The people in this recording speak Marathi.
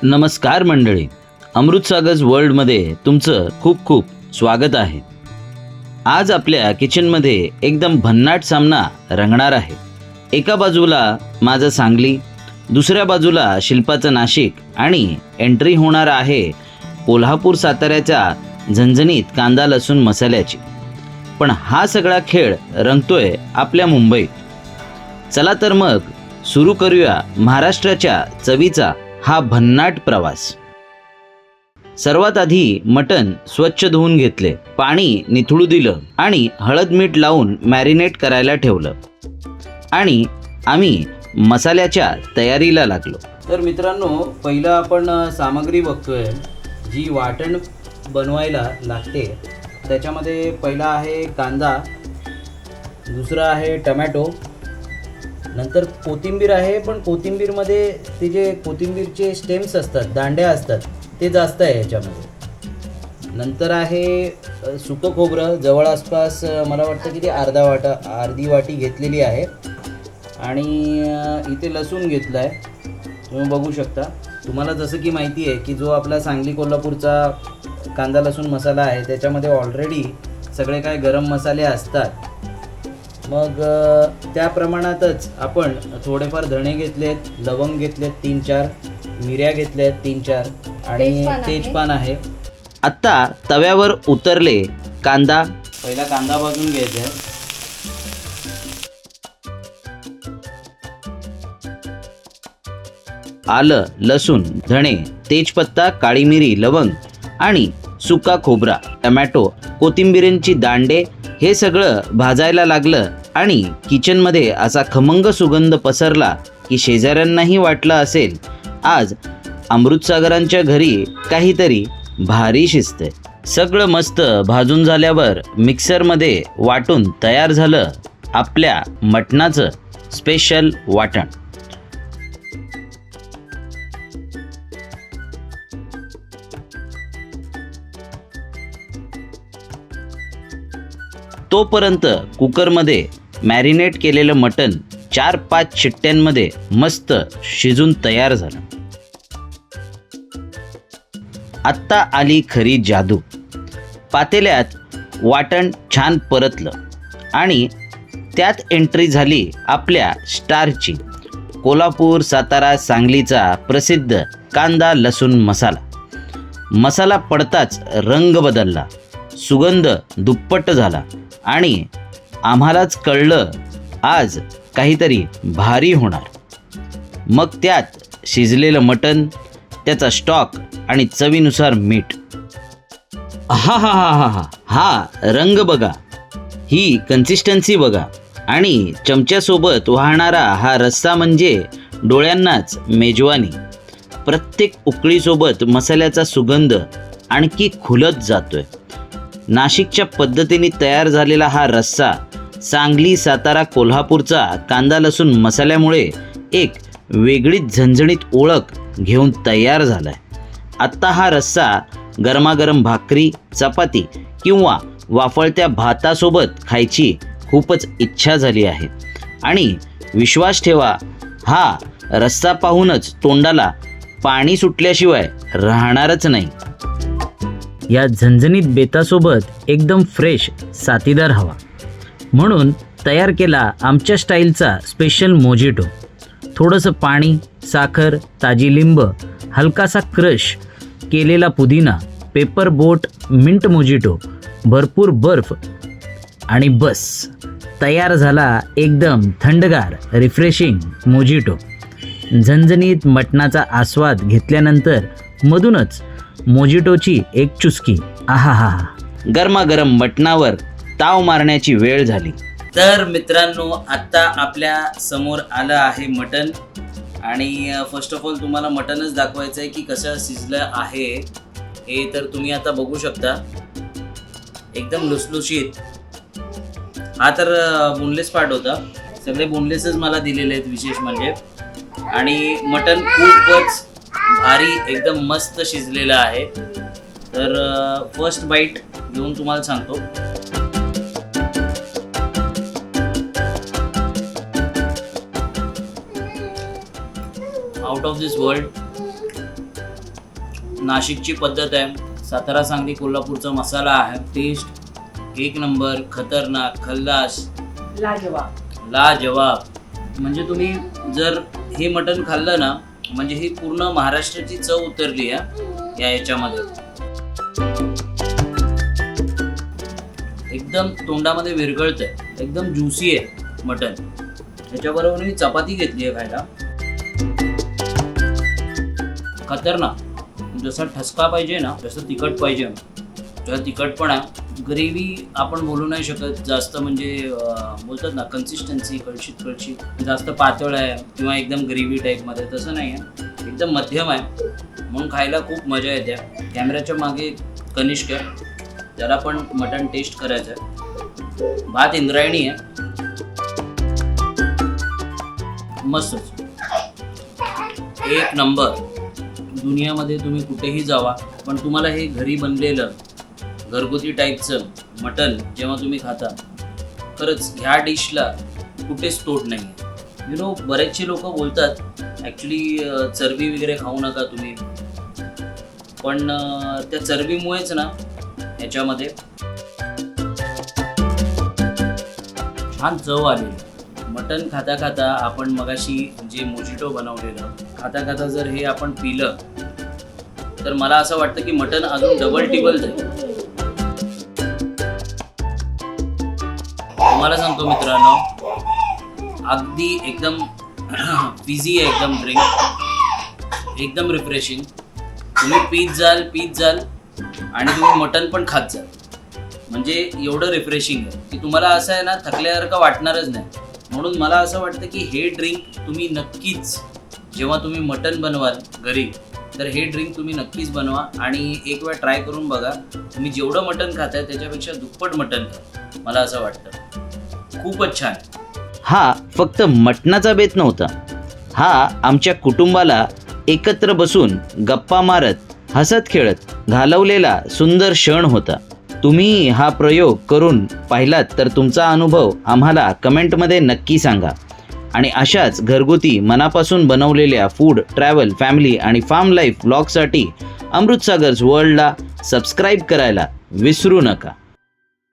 नमस्कार मंडळी, अमृतसागज वर्ल्डमध्ये तुमचं खूप खूप स्वागत आहे. आज आपल्या किचनमध्ये एकदम भन्नाट सामना रंगणार आहे. एका बाजूला माझं सांगली, दुसऱ्या बाजूला शिल्पाचं नाशिक आणि एंट्री होणार आहे कोल्हापूर साताऱ्याच्या झणझणीत कांदा लसूण मसाल्याची. पण हा सगळा खेळ रंगतोय आपल्या मुंबईत. चला तर मग सुरू करूया महाराष्ट्राच्या चवीचा हा भन्नाट प्रवास. सर्वात आधी मटण स्वच्छ धुवून घेतले, पाणी निथळू दिलं आणि हळद मीठ लावून मॅरिनेट करायला ठेवलं आणि आम्ही मसाल्याच्या तयारीला लागलो. तर मित्रांनो, पहिलं आपण सामग्री बघतोय जी वाटण बनवायला लागते. त्याच्यामध्ये पहिला आहे कांदा, दुसरा आहे टमॅटो, नंतर कोथिंबीर आहे. पण कोथिंबीरमध्ये ते जे कोथिंबीरचे स्टेम्स असतात, दांड्या असतात, ते जास्त आहे याच्यामध्ये. नंतर आहे सुकं खोबरं, जवळ आसपास मला वाटतं की ते अर्धी वाटी घेतलेली आहे. आणि इथे लसूण घेतला आहे, तुम्ही बघू शकता. तुम्हाला जसं की माहिती आहे की जो आपला सांगली कोल्हापूरचा कांदा लसूण मसाला आहे त्याच्यामध्ये ऑलरेडी सगळे काय गरम मसाले असतात. मग त्या प्रमाणातच आपण थोडेफार धणे घेतलेत, लवंग घेतलेत 3-4, मिऱ्या घेतल्यात 3-4 आणि तेजपान आहे. आत्ता तव्यावर उतरले कांदा. पहिला कांदा भाजून घ्यायचा आहे. आलं, लसूण, धणे, तेजपत्ता, काळी मिरी, लवंग आणि सुका खोबरा, टमॅटो, कोथिंबीरींची दांडे हे सगळं भाजायला लागलं आणि किचनमध्ये असा खमंग सुगंध पसरला की शेजाऱ्यांनाही वाटलं असेल आज अमृतसागरांच्या घरी काहीतरी भारी शिजतंय. सगळं मस्त भाजून झाल्यावर मिक्सरमध्ये वाटून तयार झालं आपल्या मटणाचं स्पेशल वाटण. तोपर्यंत कुकरमध्ये मॅरिनेट केलेलं मटण 4-5 शिट्ट्यांमध्ये मस्त शिजून तयार झालं. आत्ता आली खरी जादू. पातेल्यात वाटण छान परतलं आणि त्यात एंट्री झाली आपल्या स्टारची, कोल्हापूर सातारा सांगलीचा प्रसिद्ध कांदा लसूण मसाला. मसाला पडताच रंग बदलला, सुगंध दुप्पट झाला आणि आम्हालाच कळलं आज काहीतरी भारी होणार. मग त्यात शिजलेलं मटण, त्याचा स्टॉक आणि चवीनुसार मीठ. हा हा हा हा हा हा रंग बघा, ही कन्सिस्टन्सी बघा आणि चमच्यासोबत वाहणारा हा रस्सा म्हणजे डोळ्यांनाच मेजवानी. प्रत्येक उकळीसोबत मसाल्याचा सुगंध आणखी खुलत जातोय. नाशिकच्या पद्धतीने तयार झालेला हा रस्सा सांगली, सातारा, कोल्हापूरचा कांदा लसूण मसाल्यामुळे एक वेगळीच झणझणीत ओळख घेऊन तयार झाला आहे. आत्ता हा रस्सा गरमागरम भाकरी, चपाती किंवा वाफळत्या भातासोबत खायची खूपच इच्छा झाली आहे. आणि विश्वास ठेवा, हा रस्सा पाहूनच तोंडाला पाणी सुटल्याशिवाय राहणारच नाही. या झणझणीत बेतासोबत एकदम फ्रेश साथीदार हवा म्हणून तयार केला आमच्या स्टाईलचा स्पेशल मोजिटो. थोडंसं पाणी, साखर, ताजी लिंब, हलकासा क्रश केलेला पुदिना, पेपर बोट मिंट मोजिटो, भरपूर बर्फ आणि बस तयार झाला एकदम थंडगार रिफ्रेशिंग मोजिटो. झणझणीत मटणाचा आस्वाद घेतल्यानंतर मधूनच मोजिटोची एक चुस्की. आहा हा हा, गरमागरम मटणावर ताव मारण्याची वेळ झाली. तर मित्रांनो, आत्ता आपल्या समोर आलं आहे मटण आणि फर्स्ट ऑफ ऑल तुम्हाला मटणच दाखवायचं आहे की कसं शिजलं आहे हे. तर तुम्ही आता बघू शकता, एकदम लुसलुशीत. हा तर बोनलेस पार्ट होता, सगळे बोनलेसच मला दिलेले आहेत विशेष म्हणजे. आणि मटण खूपच भारी, एकदम मस्त शिजलेलं आहे. तर फर्स्ट बाईट घेऊन तुम्हाला सांगतो. Out of this world. नाशिकची पद्धत आहे, सातारा सांगली कोल्हापूरचा मसाला आहे. टेस्ट एक नंबर, खतरनाक, खल्लास, लाजवाब. म्हणजे तुम्ही जर हे मटण खाल्लं ना, म्हणजे ही पूर्ण महाराष्ट्राची चव उतरली आहे या याच्यामध्ये. एकदम तोंडामध्ये विरघळतंय, एकदम ज्युसी आहे मटण. त्याच्याबरोबर मी चपाती घेतली आहे खायला. खतरनाक. जसा ठसका पाहिजे ना, जसं तिखट पाहिजे तसं तिखट पण आहे. ग्रेव्ही आपण बोलू नाही शकत जास्त, म्हणजे बोलतात ना कन्सिस्टन्सी कळशीत जास्त पातळ आहे किंवा एकदम ग्रेव्ही टाईपमध्ये, तसं नाही आहे. एकदम मध्यम आहे, म्हणून खायला खूप मजा येते. कॅमेऱ्याच्या मागे कनिष्क आहे, त्याला पण मटण टेस्ट करायचं आहे. भात इंद्रायणी आहे, मस्तच, एक नंबर. दुनियामध्ये तुम्ही कुठेही जावा, पण तुम्हाला हे घरी बनलेलं घरगुती टाईपचं मटण जेव्हा तुम्ही खाता, खरंच ह्या डिशला कुठेच तोड नाही आहे. यु नो, बरेचसे लोक बोलतात ॲक्च्युली चरबी वगैरे खाऊ नका तुम्ही, पण त्या चरबीमुळेच ना ह्याच्यामध्ये छान चव आलेली. मटण खाता खाता आपण मगाशी जे मोजिटो बनवलेलं खाता खाता जर हे आपण पिलं तर मला असं वाटतं की मटण अजून डबल टिबल जाईल. तुम्हाला सांगतो मित्रांनो, अगदी एकदम फिझी आहे एकदम ड्रिंक, एकदम रिफ्रेशिंग. तुम्ही पीत जाल आणि तुम्ही मटण पण खात जाल. म्हणजे एवढं रिफ्रेशिंग आहे की तुम्हाला असं आहे ना, थकल्यासारखं वाटणारच नाही. म्हणून मला असं वाटतं की हे ड्रिंक तुम्ही नक्कीच जेव्हा तुम्ही मटण बनवाल घरी, तर हे ड्रिंक तुम्ही नक्कीच बनवा आणि एक वेळ ट्राय करून बघा. तुम्ही जेवढं मटण खाताय त्याच्यापेक्षा दुप्पट मटण खा, मला असं वाटतं. खूपच छान. हा फक्त मटणाचा बेत नव्हता, हा आमच्या कुटुंबाला एकत्र बसून गप्पा मारत हसत खेळत घालवलेला सुंदर क्षण होता. तुम्ही हा प्रयोग करून पाहिलात तर तुमचा अनुभव आम्हाला कमेंटमध्ये नक्की सांगा. आणि अशाच घरगुती मनापासून बनवलेल्या फूड, ट्रॅव्हल, फॅमिली आणि फार्म लाईफ व्लॉगसाठी अमृतसागर्स वर्ल्डला सबस्क्राईब करायला विसरू नका.